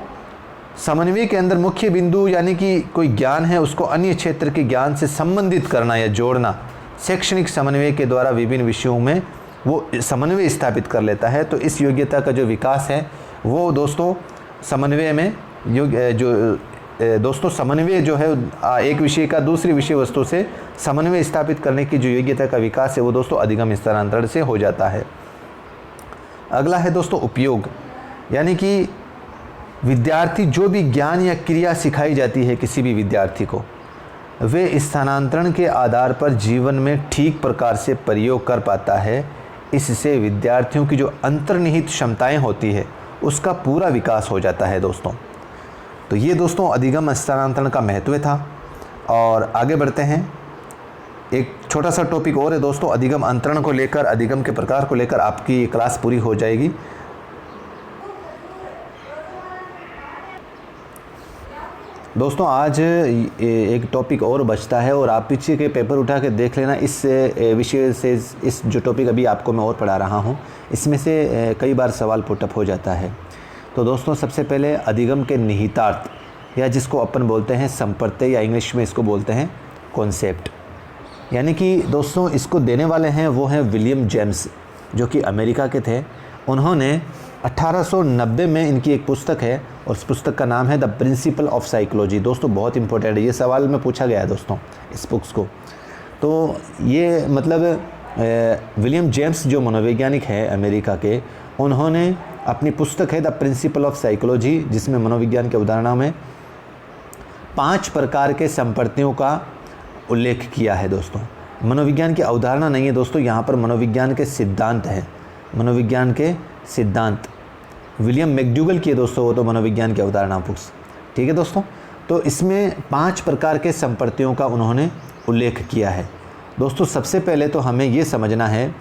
समन्वय के अंदर मुख्य बिंदु यानी कि कोई ज्ञान है उसको अन्य क्षेत्र के ज्ञान से संबंधित करना या जोड़ना। शैक्षणिक समन्वय के द्वारा विभिन्न विषयों में वो समन्वय स्थापित कर लेता है। तो इस योग्यता का जो विकास है वो दोस्तों समन्वय में समन्वय जो है एक विषय का दूसरी विषय वस्तु से समन्वय स्थापित करने की जो योग्यता का विकास है वो दोस्तों अधिगम स्थानांतरण से हो जाता है। अगला है दोस्तों उपयोग, यानी कि विद्यार्थी जो भी ज्ञान या क्रिया सिखाई जाती है किसी भी विद्यार्थी को, वे स्थानांतरण के आधार पर जीवन में ठीक प्रकार से प्रयोग कर पाता है। इससे विद्यार्थियों की जो अंतर्निहित क्षमताएं होती है उसका पूरा विकास हो जाता है दोस्तों। तो ये दोस्तों अधिगम स्थानांतरण का महत्व था। और आगे बढ़ते हैं, एक छोटा सा टॉपिक और है दोस्तों, अधिगम अंतरण को लेकर, अधिगम के प्रकार को लेकर आपकी क्लास पूरी हो जाएगी। दोस्तों आज एक टॉपिक और बचता है और आप पीछे के पेपर उठा के देख लेना। इस विषय से इस जो टॉपिक अभी आपको मैं और पढ़ा रहा हूँ इसमें से कई बार सवाल पुटअप हो जाता है। तो दोस्तों सबसे पहले अधिगम के निहितार्थ या जिसको अपन बोलते हैं संप्रत्यय या इंग्लिश में इसको बोलते हैं कॉन्सेप्ट, यानी कि दोस्तों इसको देने वाले हैं वो हैं विलियम जेम्स जो कि अमेरिका के थे। उन्होंने 1890 में इनकी एक पुस्तक है और उस पुस्तक का नाम है द प्रिंसिपल ऑफ साइकोलॉजी। दोस्तों बहुत इंपॉर्टेंट है, ये सवाल में पूछा गया है दोस्तों इस बुक्स को। तो ये मतलब विलियम जेम्स जो मनोवैज्ञानिक है अमेरिका के, उन्होंने अपनी पुस्तक है द प्रिंसिपल ऑफ साइकोलॉजी जिसमें मनोविज्ञान के उदाहरणों में 5 प्रकार के संप्रत्ययों का उल्लेख किया है दोस्तों। मनोविज्ञान की अवधारणा नहीं है दोस्तों, यहाँ पर मनोविज्ञान के सिद्धांत हैं, मनोविज्ञान के सिद्धांत। विलियम मैकडूगल की है दोस्तों वो तो मनोविज्ञान की अवधारणा बुक्स, ठीक है दोस्तों। तो इसमें 5 प्रकार के संप्रत्ययों का उन्होंने उल्लेख किया है दोस्तों। सबसे पहले तो हमें ये समझना है,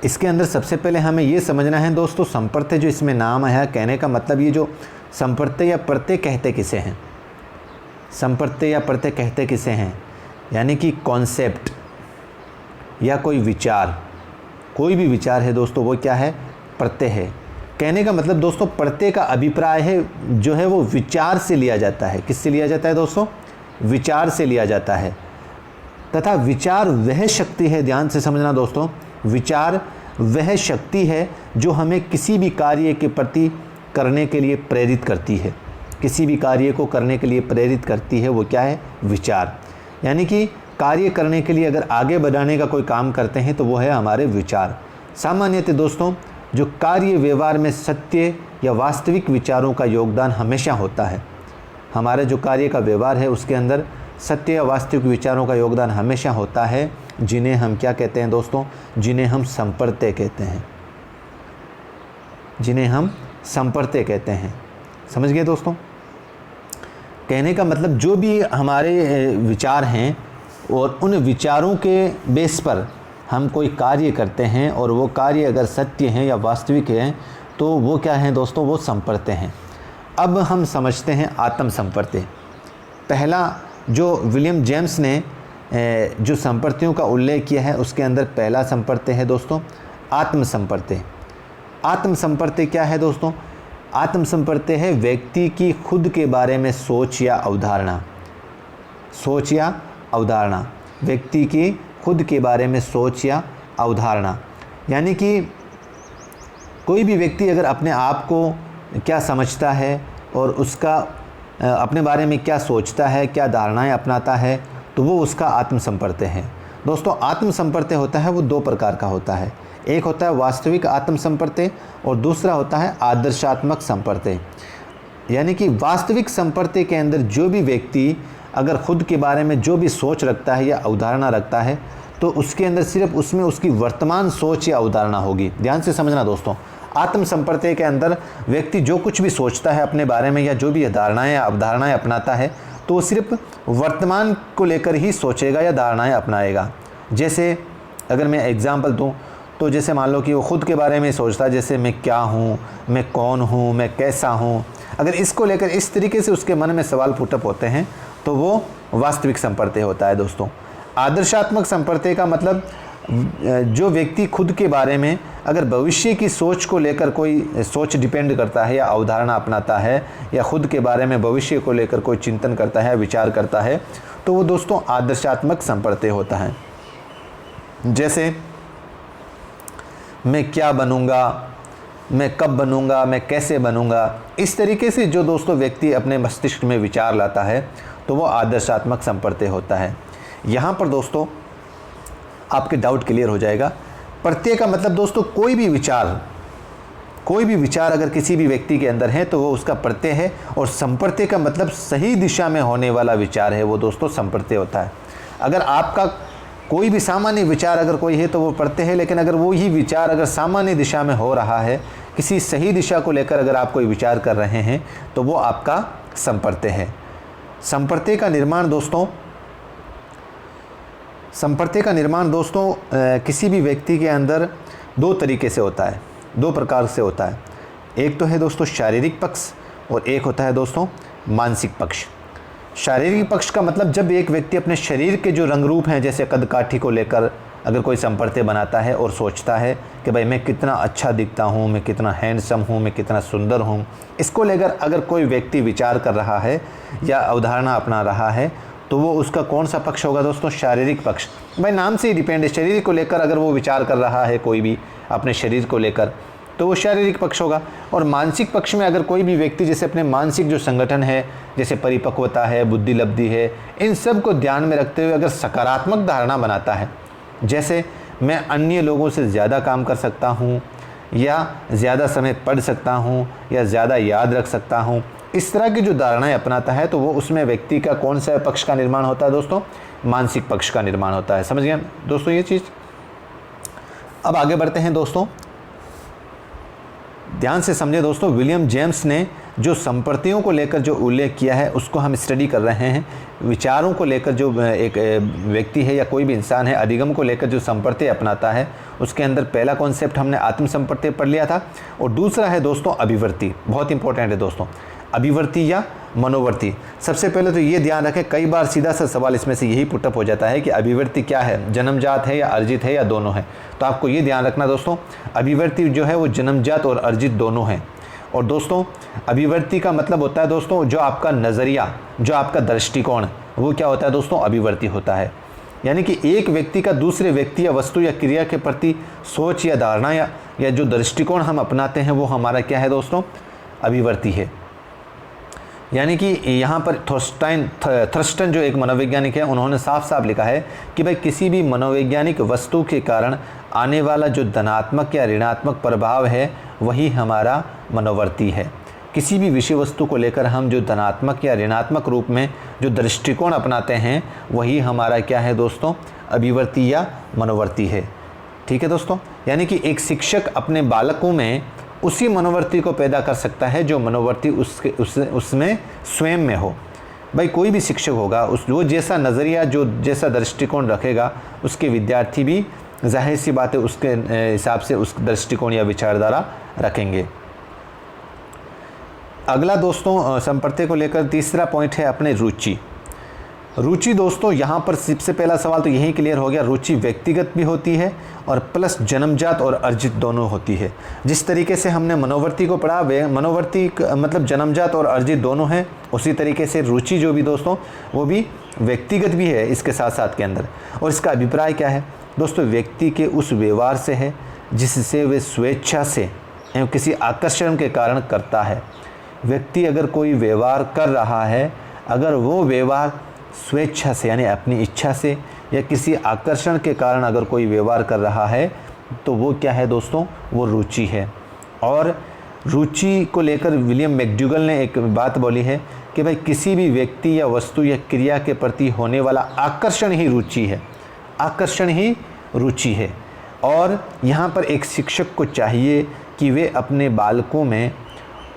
इसके अंदर सबसे पहले हमें ये समझना है दोस्तों, संप्रत्यय जो इसमें नाम आया, कहने का मतलब ये जो संप्रत्यय या प्रत्यय कहते किसे हैं, संप्रत्यय या प्रत्यय कहते किसे हैं, यानी कि कॉन्सेप्ट या कोई विचार, कोई भी विचार है दोस्तों वो क्या है, प्रत्यय है। कहने का मतलब दोस्तों प्रत्यय का अभिप्राय है जो है वो विचार से लिया जाता है। किससे लिया जाता है दोस्तों, विचार से लिया जाता है। तथा विचार वह शक्ति है, ध्यान से समझना दोस्तों, विचार वह शक्ति है जो हमें किसी भी कार्य के प्रति करने के लिए प्रेरित करती है। किसी भी कार्य को करने के लिए प्रेरित करती है वो क्या है, विचार। यानी कि कार्य करने के लिए अगर आगे बढ़ाने का कोई काम करते हैं तो वो है हमारे विचार। सामान्यतः दोस्तों जो कार्य व्यवहार में सत्य या वास्तविक विचारों का योगदान हमेशा होता है, हमारे जो कार्य का व्यवहार है उसके अंदर सत्य या वास्तविक विचारों का योगदान हमेशा होता है, जिन्हें हम क्या कहते हैं दोस्तों, जिन्हें हम संप्रत्यय कहते हैं, जिन्हें हम संप्रत्यय कहते हैं। समझ गए दोस्तों। कहने का मतलब जो भी हमारे विचार हैं और उन विचारों के बेस पर हम कोई कार्य करते हैं और वो कार्य अगर सत्य हैं या वास्तविक हैं तो वो क्या है दोस्तों, वो संप्रत्यय हैं। अब हम समझते हैं आत्म संप्रत्यय। पहला जो विलियम जेम्स ने जो संप्रत्ययों का उल्लेख किया है उसके अंदर पहला संप्रत्यय है दोस्तों आत्म संप्रत्यय। आत्म संप्रत्यय क्या है दोस्तों, आत्म संप्रत्यय है व्यक्ति की खुद के बारे में सोच या अवधारणा, सोच या अवधारणा, व्यक्ति की खुद के बारे में सोच या अवधारणा। यानी कि कोई भी व्यक्ति अगर अपने आप को क्या समझता है और उसका अपने बारे में क्या सोचता है, क्या धारणाएं अपनाता है, तो वो उसका आत्म संप्रत्यय है दोस्तों। आत्म संप्रत्यय होता है वो 2 प्रकार का होता है, एक होता है वास्तविक आत्म संप्रत्यय और दूसरा होता है आदर्शात्मक संप्रत्यय। यानी कि वास्तविक संप्रत्यय के अंदर जो भी व्यक्ति अगर खुद के बारे में जो भी सोच रखता है या अवधारणा रखता है तो उसके अंदर सिर्फ उसमें उसकी वर्तमान सोच या अवधारणा होगी। ध्यान से समझना दोस्तों, आत्म संप्रत्यय के अंदर व्यक्ति जो कुछ भी सोचता है अपने बारे में या जो भी धारणाएं या अवधारणाएं अपनाता है तो वो सिर्फ वर्तमान को लेकर ही सोचेगा या धारणाएं अपनाएगा। जैसे अगर मैं एग्जांपल दूं तो जैसे मान लो कि वो खुद के बारे में सोचता है, जैसे मैं क्या हूँ, मैं कौन हूँ, मैं कैसा हूँ, अगर इसको लेकर इस तरीके से उसके मन में सवाल पुटअप होते हैं तो वो वास्तविक संप्रत्यय होता है दोस्तों। आदर्शात्मक संप्रत्यय का मतलब जो व्यक्ति खुद के बारे में अगर भविष्य की सोच को लेकर कोई सोच डिपेंड करता है या अवधारणा अपनाता है या खुद के बारे में भविष्य को लेकर कोई चिंतन करता है, विचार करता है, तो वो दोस्तों आदर्शात्मक संप्रत्यय होता है। जैसे मैं क्या बनूंगा, मैं कब बनूंगा, मैं कैसे बनूंगा, इस तरीके से जो दोस्तों व्यक्ति अपने मस्तिष्क में विचार लाता है तो वो आदर्शात्मक संप्रत्यय होता है। यहाँ पर दोस्तों आपके डाउट क्लियर हो जाएगा। प्रत्यय का मतलब दोस्तों कोई भी विचार अगर किसी भी व्यक्ति के अंदर है तो वो उसका प्रत्यय है, और संप्रत्यय का मतलब सही दिशा में होने वाला विचार है, वो दोस्तों संप्रत्यय होता है। अगर आपका कोई भी सामान्य विचार अगर कोई है तो वो प्रत्यय है, लेकिन अगर वो ही विचार अगर सामान्य दिशा में हो रहा है, किसी सही दिशा को लेकर अगर आप कोई विचार कर रहे हैं तो वो आपका संप्रत्यय है। संप्रत्यय का निर्माण दोस्तों किसी भी व्यक्ति के अंदर दो तरीके से होता है, दो प्रकार से होता है। एक तो है दोस्तों शारीरिक पक्ष और एक होता है दोस्तों मानसिक पक्ष। शारीरिक पक्ष का मतलब जब एक व्यक्ति अपने शरीर के जो रंग रूप हैं, जैसे कद काठी को लेकर अगर कोई संप्रत्यय बनाता है और सोचता है कि भाई मैं कितना अच्छा दिखता हूँ, मैं कितना हैंडसम हूँ, मैं कितना सुंदर हूँ, इसको लेकर अगर कोई व्यक्ति विचार कर रहा है या अवधारणा अपना रहा है तो वो उसका कौन सा पक्ष होगा दोस्तों? शारीरिक पक्ष। भाई नाम से ही डिपेंड है, शरीर को लेकर अगर वो विचार कर रहा है कोई भी अपने शरीर को लेकर तो वो शारीरिक पक्ष होगा। और मानसिक पक्ष में अगर कोई भी व्यक्ति जैसे अपने मानसिक जो संगठन है, जैसे परिपक्वता है, बुद्धि लब्धि है, इन सब को ध्यान में रखते हुए अगर सकारात्मक धारणा बनाता है, जैसे मैं अन्य लोगों से ज़्यादा काम कर सकता हूँ, या ज़्यादा समय पढ़ सकता हूँ, या ज़्यादा याद रख सकता हूँ, इस तरह की जो धारणाएं अपनाता है तो वो उसमें व्यक्ति का कौन सा पक्ष का निर्माण होता है दोस्तों? मानसिक पक्ष का निर्माण होता है। समझ गए दोस्तों ये चीज़। अब आगे बढ़ते हैं दोस्तों, ध्यान से समझे दोस्तों। विलियम जेम्स ने जो संप्रत्ययों को लेकर जो उल्लेख किया है उसको हम स्टडी कर रहे हैं। विचारों को लेकर जो एक व्यक्ति है या कोई भी इंसान है, अधिगम को लेकर जो संप्रत्यय अपनाता है, उसके अंदर पहला कॉन्सेप्ट हमने आत्म संप्रत्यय पढ़ लिया था, और दूसरा है दोस्तों अभिवर्ती। बहुत इंपॉर्टेंट है दोस्तों, अभिवर्ती या मनोवर्ती। सबसे पहले तो ये ध्यान रखें, कई बार सीधा सा सवाल इसमें से यही पुटअप हो जाता है कि अभिवर्ती क्या है, जन्मजात है या अर्जित है या दोनों है। तो आपको ये ध्यान रखना दोस्तों, अभिवर्ती जो है वो जन्मजात और अर्जित दोनों हैं। और दोस्तों अभिवर्ती का मतलब होता है दोस्तों जो आपका नज़रिया, जो आपका दृष्टिकोण, वो क्या होता है दोस्तों? अभिवर्ती होता है। यानी कि एक व्यक्ति का दूसरे व्यक्ति या वस्तु या क्रिया के प्रति सोच या धारणा या जो दृष्टिकोण हम अपनाते हैं वो हमारा क्या है दोस्तों? अभिवर्ती है। यानी कि यहाँ पर थर्स्टन जो एक मनोवैज्ञानिक है, उन्होंने साफ साफ लिखा है कि भाई किसी भी मनोवैज्ञानिक वस्तु के कारण आने वाला जो धनात्मक या ऋणात्मक प्रभाव है वही हमारा मनोवर्ती है। किसी भी विषय वस्तु को लेकर हम जो धनात्मक या ऋणात्मक रूप में जो दृष्टिकोण अपनाते हैं वही हमारा क्या है दोस्तों? अभिवर्ती या मनोवर्ती है। ठीक है दोस्तों। यानी कि एक शिक्षक अपने बालकों में उसी मनोवर्ती को पैदा कर सकता है जो मनोवर्ती उसमें स्वयं में हो। भाई कोई भी शिक्षक होगा वो जैसा नज़रिया, जो जैसा दृष्टिकोण रखेगा, उसके विद्यार्थी भी जाहिर सी बात है उसके हिसाब से उस दृष्टिकोण या विचारधारा रखेंगे। अगला दोस्तों संप्रत्यय को लेकर तीसरा पॉइंट है अपने रुचि। रुचि दोस्तों यहाँ पर सबसे पहला सवाल तो यही क्लियर हो गया, रुचि व्यक्तिगत भी होती है और प्लस जन्मजात और अर्जित दोनों होती है। जिस तरीके से हमने मनोवर्ती को पढ़ा, मनोवर्ती मतलब जन्मजात और अर्जित दोनों हैं, उसी तरीके से रुचि जो भी दोस्तों वो भी व्यक्तिगत भी है इसके साथ साथ के अंदर। और इसका अभिप्राय क्या है दोस्तों? व्यक्ति के उस व्यवहार से है जिससे वे स्वेच्छा से एवं किसी आकर्षण के कारण करता है। व्यक्ति अगर कोई व्यवहार कर रहा है, अगर वो व्यवहार स्वेच्छा से यानी अपनी इच्छा से या किसी आकर्षण के कारण अगर कोई व्यवहार कर रहा है तो वो क्या है दोस्तों? वो रुचि है। और रुचि को लेकर विलियम मैकडूगल ने एक बात बोली है कि भाई किसी भी व्यक्ति या वस्तु या क्रिया के प्रति होने वाला आकर्षण ही रुचि है, आकर्षण ही रुचि है। और यहाँ पर एक शिक्षक को चाहिए कि वे अपने बालकों में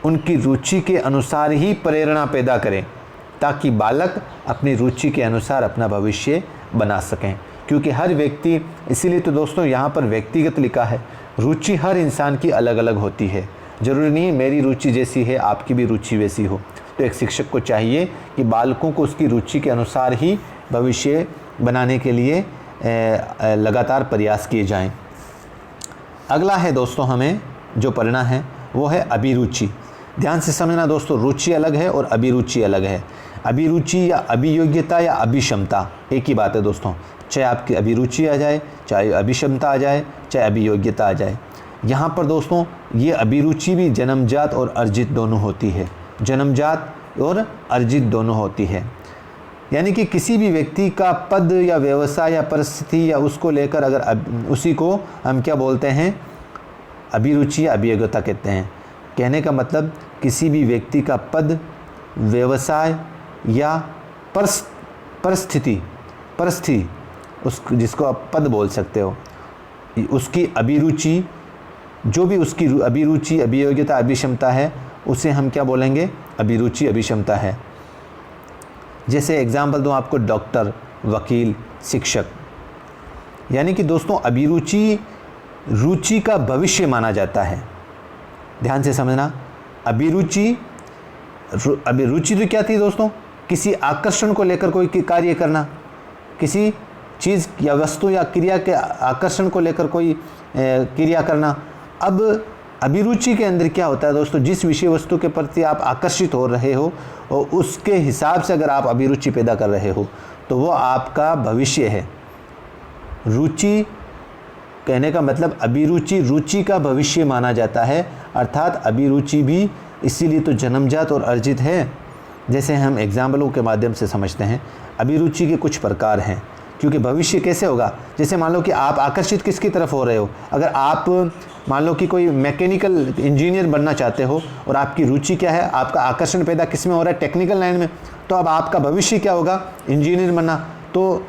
उनकी रुचि के अनुसार ही प्रेरणा पैदा करें ताकि बालक अपनी रुचि के अनुसार अपना भविष्य बना सकें। क्योंकि हर व्यक्ति, इसीलिए तो दोस्तों यहाँ पर व्यक्तिगत लिखा है, रुचि हर इंसान की अलग अलग होती है। ज़रूरी नहीं मेरी रुचि जैसी है आपकी भी रुचि वैसी हो। तो एक शिक्षक को चाहिए कि बालकों को उसकी रुचि के अनुसार ही भविष्य बनाने के लिए लगातार प्रयास किए जाएं। अगला है दोस्तों हमें जो पढ़ना है वो है अभिरुचि। ध्यान से समझना दोस्तों, रुचि अलग है और अभिरुचि अलग है। अभिरुचि या अभियोग्यता या अभिक्षमता एक ही बात है दोस्तों। चाहे आपकी अभिरुचि आ जाए, चाहे अभिक्षमता आ जाए, चाहे अभियोग्यता आ जाए। यहाँ पर दोस्तों ये अभिरुचि भी जन्मजात और अर्जित दोनों होती है, जन्मजात और अर्जित दोनों होती है। यानी कि किसी भी व्यक्ति का पद या व्यवसाय या परिस्थिति या उसको लेकर अगर उसी को हम क्या बोलते हैं, अभिरुचि या अभियोग्यता कहते हैं। कहने का मतलब किसी भी व्यक्ति का पद, व्यवसाय या परिस्थिति उस जिसको आप पद बोल सकते हो, उसकी अभिरुचि, जो भी उसकी अभिरुचि, अभियोग्यता, अभिक्षमता है, उसे हम क्या बोलेंगे, अभिरुचि, अभिक्षमता है। जैसे एग्जाम्पल दूँ आपको, डॉक्टर, वकील, शिक्षक। यानी कि दोस्तों अभिरुचि रुचि का भविष्य माना जाता है। ध्यान से समझना, अभिरुचि तो क्या थी दोस्तों, किसी आकर्षण को लेकर कोई कार्य करना, किसी चीज़ या वस्तु या क्रिया के आकर्षण को लेकर कोई क्रिया करना। अब अभिरुचि के अंदर क्या होता है दोस्तों, जिस विषय वस्तु के प्रति आप आकर्षित हो रहे हो और उसके हिसाब से अगर आप अभिरुचि पैदा कर रहे हो तो वो आपका भविष्य है। रुचि कहने का मतलब अभिरुचि रुचि का भविष्य माना जाता है, अर्थात अभिरुचि भी इसीलिए तो जन्मजात और अर्जित है। जैसे हम एग्जाम्पलों के माध्यम से समझते हैं, अभिरुचि के कुछ प्रकार हैं, क्योंकि भविष्य कैसे होगा। जैसे मान लो कि आप आकर्षित किसकी तरफ हो रहे हो, अगर आप मान लो कि कोई मैकेनिकल इंजीनियर बनना चाहते हो और आपकी रुचि क्या है, आपका आकर्षण पैदा किस में हो रहा है, टेक्निकल लाइन में, तो अब आपका भविष्य क्या होगा, इंजीनियर बनना। तो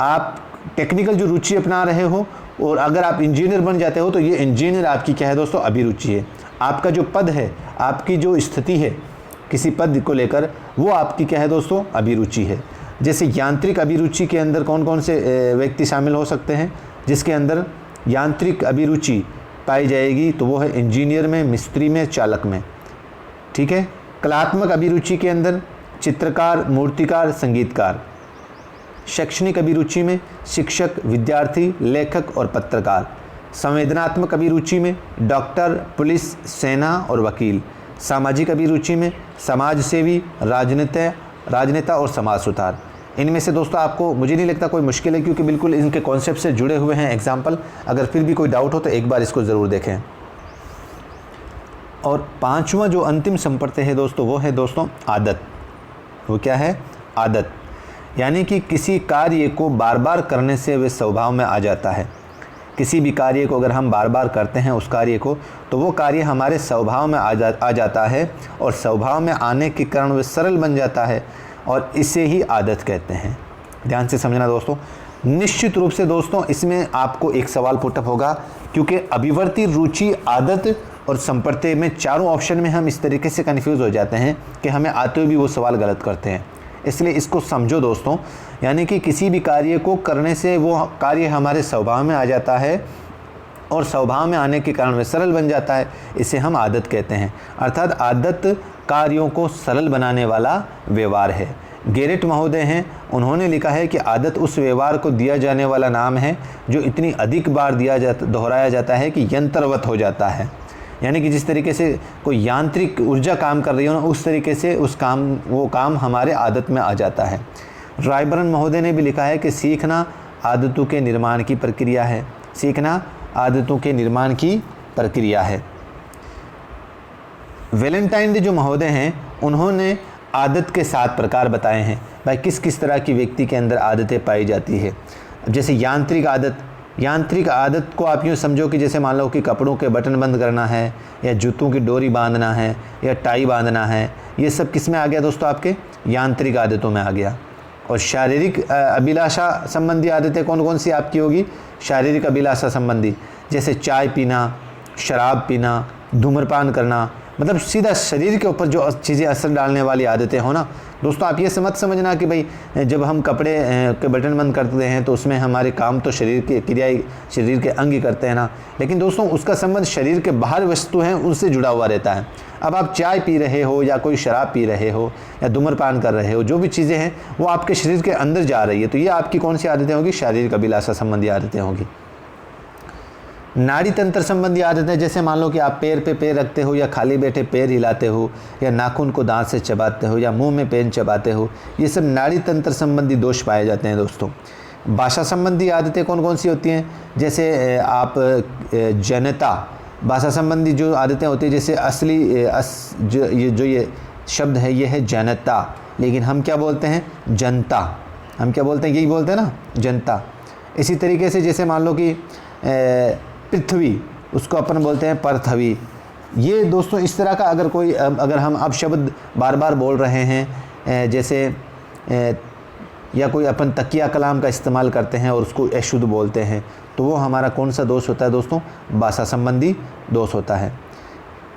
आप टेक्निकल जो रुचि अपना रहे हो और अगर आप इंजीनियर बन जाते हो तो ये इंजीनियर आपकी क्या है दोस्तों, अभिरुचि है। आपका जो पद है, आपकी जो स्थिति है किसी पद को लेकर, वो आपकी क्या है दोस्तों, अभिरुचि है। जैसे यांत्रिक अभिरुचि के अंदर कौन कौन से व्यक्ति शामिल हो सकते हैं, जिसके अंदर यांत्रिक अभिरुचि पाई जाएगी, तो वो है इंजीनियर में, मिस्त्री में, चालक में। ठीक है। कलात्मक अभिरुचि के अंदर चित्रकार, मूर्तिकार, संगीतकार। शैक्षणिक अभिरुचि में शिक्षक, विद्यार्थी, लेखक और पत्रकार। संवेदनात्मक अभिरुचि में डॉक्टर, पुलिस, सेना और वकील। सामाजिक अभिरुचि में समाज सेवी, राजनेता और समाज सुधार। इनमें से दोस्तों आपको, मुझे नहीं लगता कोई मुश्किल है, क्योंकि बिल्कुल इनके कॉन्सेप्ट से जुड़े हुए हैं एग्जाम्पल। अगर फिर भी कोई डाउट हो तो एक बार इसको ज़रूर देखें। और पांचवा जो अंतिम संप्रत्यय है दोस्तों, वो है दोस्तों आदत। वो क्या है, आदत। यानी कि किसी कार्य को बार बार करने से वे स्वभाव में आ जाता है। किसी भी कार्य को अगर हम बार बार करते हैं उस कार्य को, तो वो कार्य हमारे स्वभाव में आ जाता है और स्वभाव में आने के कारण वह सरल बन जाता है, और इसे ही आदत कहते हैं। ध्यान से समझना दोस्तों। निश्चित रूप से दोस्तों इसमें आपको एक सवाल पुटअप होगा, क्योंकि अभिवर्ती, रुचि, आदत और संप्रत्यय में चारों ऑप्शन में हम इस तरीके से कन्फ्यूज़ हो जाते हैं कि हमें आते हुए भी वो सवाल गलत करते हैं। इसलिए इसको समझो दोस्तों, यानी कि किसी भी कार्य को करने से वो कार्य हमारे स्वभाव में आ जाता है और स्वभाव में आने के कारण वह सरल बन जाता है, इसे हम आदत कहते हैं। अर्थात आदत कार्यों को सरल बनाने वाला व्यवहार है। गेरेट महोदय हैं, उन्होंने लिखा है कि आदत उस व्यवहार को दिया जाने वाला नाम है जो इतनी अधिक बार दोहराया जाता है कि यंत्रवत हो जाता है। यानी कि जिस तरीके से कोई यांत्रिक ऊर्जा काम कर रही हो ना, उस तरीके से वो काम हमारे आदत में आ जाता है। रायबरन महोदय ने भी लिखा है कि सीखना आदतों के निर्माण की प्रक्रिया है। सीखना आदतों के निर्माण की प्रक्रिया है। वैलेंटाइन जो महोदय हैं, उन्होंने आदत के 7 प्रकार बताए हैं। भाई किस किस तरह की व्यक्ति के अंदर आदतें पाई जाती है। जैसे यांत्रिक आदत को आप यूँ समझो कि जैसे मान लो कि कपड़ों के बटन बंद करना है, या जूतों की डोरी बांधना है, या टाई बांधना है, ये सब किस में आ गया दोस्तों, आपके यांत्रिक आदतों में आ गया। और शारीरिक अभिलाषा संबंधी आदतें कौन कौन सी आपकी होगी, शारीरिक अभिलाषा संबंधी, जैसे चाय पीना, शराब पीना, धूम्रपान करना, मतलब सीधा शरीर के ऊपर जो चीज़ें असर डालने वाली आदतें हो ना दोस्तों। आप ये मत समझना कि भाई जब हम कपड़े के बटन बंद करते हैं तो उसमें हमारे काम तो शरीर की क्रियाएं, शरीर के अंग करते हैं ना, लेकिन दोस्तों उसका संबंध शरीर के बाहर वस्तु हैं उनसे जुड़ा हुआ रहता है। अब आप चाय पी रहे हो, या कोई शराब पी रहे हो, या धूम्रपान कर रहे हो, जो भी चीज़ें हैं वो आपके शरीर के अंदर जा रही है, तो ये आपकी कौन सी आदतें होगी, शारीरिक अभिलाषा संबंधी आदतें होगी। नाड़ी तंत्र संबंधी आदतें, जैसे मान लो कि आप पैर पे पैर रखते हो, या खाली बैठे पैर हिलाते हो, या नाखून को दांत से चबाते हो, या मुंह में पेन चबाते हो, ये सब नाड़ी तंत्र संबंधी दोष पाए जाते हैं दोस्तों। भाषा संबंधी आदतें कौन कौन सी होती हैं, जैसे आप भाषा संबंधी जो आदतें होती हैं, जैसे असली ये शब्द है, ये है जनता, लेकिन हम क्या बोलते हैं, जनता। हम क्या बोलते हैं, यही बोलते हैं ना, जनता। इसी तरीके से जैसे मान लो कि पृथ्वी, उसको अपन बोलते हैं पृथ्वी। ये दोस्तों इस तरह का अगर हम अब शब्द बार बार बोल रहे हैं, जैसे या कोई अपन तकिया कलाम का इस्तेमाल करते हैं और उसको अशुद्ध बोलते हैं, तो वो हमारा कौन सा दोष होता है दोस्तों, भाषा संबंधी दोष होता है।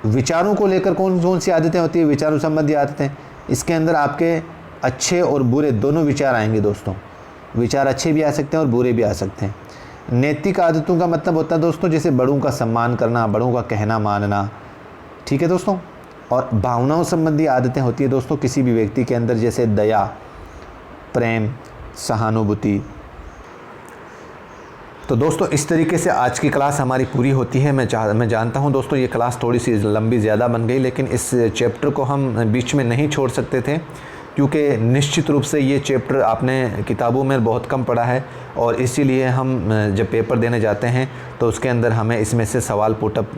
विचारों को लेकर कौन सी आदतें होती है, विचारों संबंधी आदतें। इसके अंदर आपके अच्छे और बुरे दोनों विचार आएंगे दोस्तों। विचार अच्छे भी आ सकते हैं और बुरे भी आ सकते हैं। नैतिक आदतों का मतलब होता है दोस्तों, जैसे बड़ों का सम्मान करना, बड़ों का कहना मानना, ठीक है दोस्तों। और भावनाओं संबंधी आदतें होती है दोस्तों किसी भी व्यक्ति के अंदर, जैसे दया, प्रेम, सहानुभूति। तो दोस्तों इस तरीके से आज की क्लास हमारी पूरी होती है। मैं जानता हूं दोस्तों ये क्लास थोड़ी सी लंबी ज़्यादा बन गई, लेकिन इस चैप्टर को हम बीच में नहीं छोड़ सकते थे, क्योंकि निश्चित रूप से ये चैप्टर आपने किताबों में बहुत कम पढ़ा है, और इसीलिए हम जब पेपर देने जाते हैं तो उसके अंदर हमें इसमें से सवाल पुटअप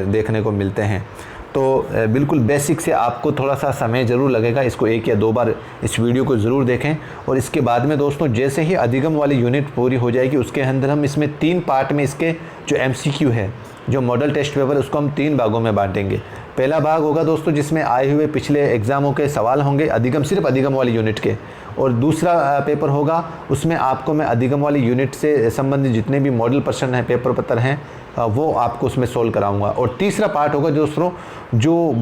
देखने को मिलते हैं। तो बिल्कुल बेसिक से आपको थोड़ा सा समय ज़रूर लगेगा, इसको 1 या 2 बार इस वीडियो को ज़रूर देखें। और इसके बाद में दोस्तों जैसे ही अधिगम वाली यूनिट पूरी हो जाएगी, उसके अंदर हम इसमें 3 पार्ट में इसके जो MCQ है, जो मॉडल टेस्ट पेपर, उसको हम 3 भागों में बांटेंगे। पहला भाग होगा दोस्तों जिसमें आए हुए पिछले एग्ज़ामों के सवाल होंगे, अधिगम, सिर्फ अधिगम वाली यूनिट के। और दूसरा पेपर होगा, उसमें आपको मैं अधिगम वाली यूनिट से संबंधित जितने भी मॉडल प्रश्न हैं, पेपर पत्र हैं, वो आपको उसमें सोल्व कराऊंगा। और तीसरा पार्ट होगा दोस्तों, जो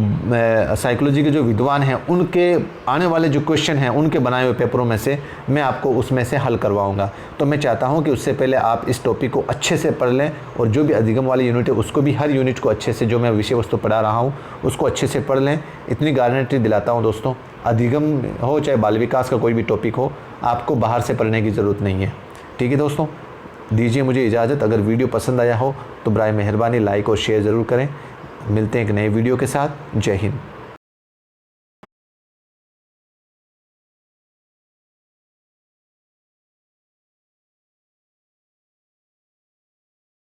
साइकोलॉजी के जो विद्वान हैं उनके आने वाले जो क्वेश्चन हैं, उनके बनाए हुए पेपरों में से मैं आपको उसमें से हल करवाऊंगा। तो मैं चाहता हूं कि उससे पहले आप इस टॉपिक को अच्छे से पढ़ लें, और जो भी अधिगम वाली यूनिट है उसको भी, हर यूनिट को अच्छे से, जो मैं विषय वस्तु पढ़ा रहा हूँ उसको अच्छे से पढ़ लें। इतनी गारंटी दिलाता हूँ दोस्तों, अधिगम हो चाहे बाल विकास का कोई भी टॉपिक हो, आपको बाहर से पढ़ने की ज़रूरत नहीं है। ठीक है दोस्तों, दीजिए मुझे इजाज़त। अगर वीडियो पसंद आया हो तो बराए मेहरबानी लाइक और शेयर ज़रूर करें। मिलते हैं एक नए वीडियो के साथ। जय हिंद।